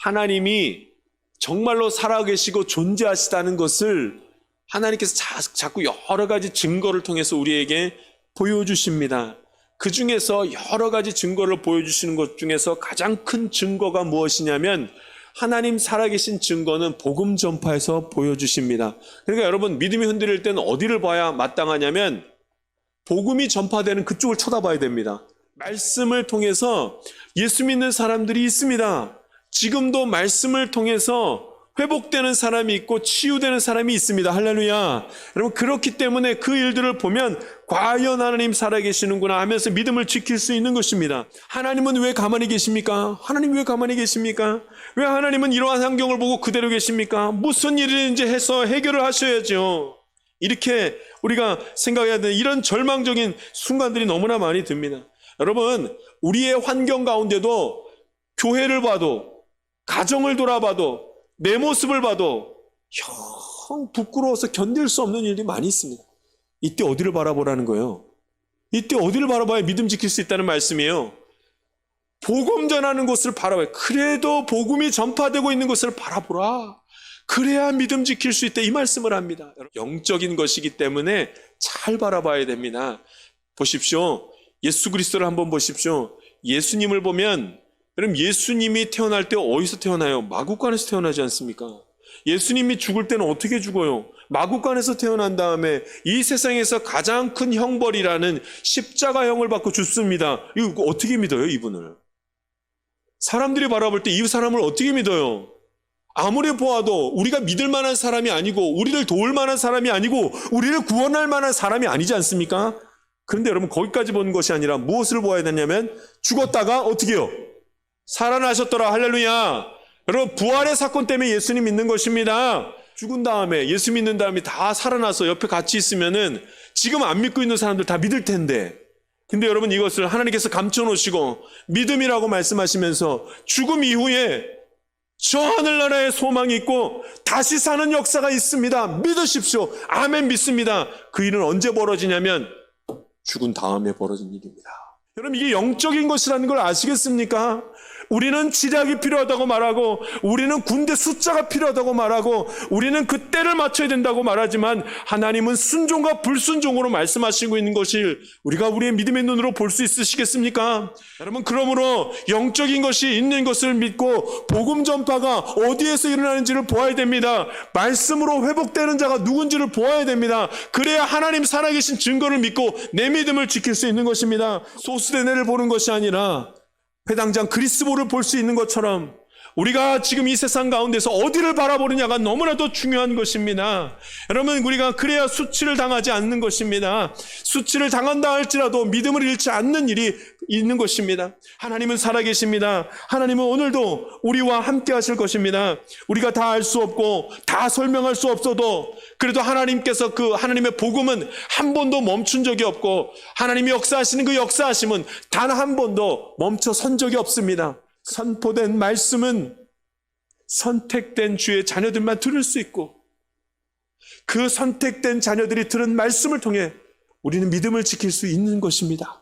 하나님이 정말로 살아계시고 존재하시다는 것을 하나님께서 자꾸 여러 가지 증거를 통해서 우리에게 보여주십니다. 그 중에서 여러 가지 증거를 보여주시는 것 중에서 가장 큰 증거가 무엇이냐면 하나님 살아계신 증거는 복음 전파에서 보여주십니다. 그러니까 여러분, 믿음이 흔들릴 때는 어디를 봐야 마땅하냐면 복음이 전파되는 그쪽을 쳐다봐야 됩니다. 말씀을 통해서 예수 믿는 사람들이 있습니다. 지금도 말씀을 통해서 회복되는 사람이 있고 치유되는 사람이 있습니다. 할렐루야. 여러분, 그렇기 때문에 그 일들을 보면 과연 하나님 살아계시는구나 하면서 믿음을 지킬 수 있는 것입니다. 하나님은 왜 가만히 계십니까? 하나님 왜 가만히 계십니까? 왜 하나님은 이러한 환경을 보고 그대로 계십니까? 무슨 일인지 해서 해결을 하셔야죠. 이렇게 우리가 생각해야 되는 이런 절망적인 순간들이 너무나 많이 듭니다. 여러분, 우리의 환경 가운데도 교회를 봐도 가정을 돌아봐도 내 모습을 봐도 영 부끄러워서 견딜 수 없는 일이 많이 있습니다. 이때 어디를 바라보라는 거예요? 이때 어디를 바라봐야 믿음 지킬 수 있다는 말씀이에요. 복음 전하는 곳을 바라봐요. 그래도 복음이 전파되고 있는 곳을 바라보라. 그래야 믿음 지킬 수 있다, 이 말씀을 합니다. 영적인 것이기 때문에 잘 바라봐야 됩니다. 보십시오. 예수 그리스도를 한번 보십시오. 예수님을 보면, 그럼 예수님이 태어날 때 어디서 태어나요? 마구간에서 태어나지 않습니까? 예수님이 죽을 때는 어떻게 죽어요? 마구간에서 태어난 다음에 이 세상에서 가장 큰 형벌이라는 십자가형을 받고 죽습니다. 이거 어떻게 믿어요, 이분을? 사람들이 바라볼 때 이 사람을 어떻게 믿어요? 아무리 보아도 우리가 믿을 만한 사람이 아니고 우리를 도울 만한 사람이 아니고 우리를 구원할 만한 사람이 아니지 않습니까? 그런데 여러분, 거기까지 보는 것이 아니라 무엇을 보아야 되냐면 죽었다가 어떻게 해요? 살아나셨더라. 할렐루야. 여러분, 부활의 사건 때문에 예수님 믿는 것입니다. 죽은 다음에, 예수 믿는 다음에 다 살아나서 옆에 같이 있으면은 지금 안 믿고 있는 사람들 다 믿을 텐데, 근데 여러분, 이것을 하나님께서 감춰놓으시고 믿음이라고 말씀하시면서 죽음 이후에 저 하늘나라의 소망이 있고 다시 사는 역사가 있습니다. 믿으십시오. 아멘, 믿습니다. 그 일은 언제 벌어지냐면 죽은 다음에 벌어진 일입니다. 여러분, 이게 영적인 것이라는 걸 아시겠습니까? 우리는 지략이 필요하다고 말하고 우리는 군대 숫자가 필요하다고 말하고 우리는 그 때를 맞춰야 된다고 말하지만 하나님은 순종과 불순종으로 말씀하시고 있는 것을 우리가 우리의 믿음의 눈으로 볼 수 있으시겠습니까? 여러분, 그러므로 영적인 것이 있는 것을 믿고 복음 전파가 어디에서 일어나는지를 보아야 됩니다. 말씀으로 회복되는 자가 누군지를 보아야 됩니다. 그래야 하나님 살아계신 증거를 믿고 내 믿음을 지킬 수 있는 것입니다. 소수대내를 보는 것이 아니라 회당장 그리스도를 볼 수 있는 것처럼 우리가 지금 이 세상 가운데서 어디를 바라보느냐가 너무나도 중요한 것입니다. 여러분, 우리가 그래야 수치를 당하지 않는 것입니다. 수치를 당한다 할지라도 믿음을 잃지 않는 일이 있는 것입니다. 하나님은 살아계십니다. 하나님은 오늘도 우리와 함께 하실 것입니다. 우리가 다 알 수 없고 다 설명할 수 없어도 그래도 하나님께서 그 하나님의 복음은 한 번도 멈춘 적이 없고 하나님이 역사하시는 그 역사하심은 단 한 번도 멈춰 선 적이 없습니다. 선포된 말씀은 선택된 주의 자녀들만 들을 수 있고 그 선택된 자녀들이 들은 말씀을 통해 우리는 믿음을 지킬 수 있는 것입니다.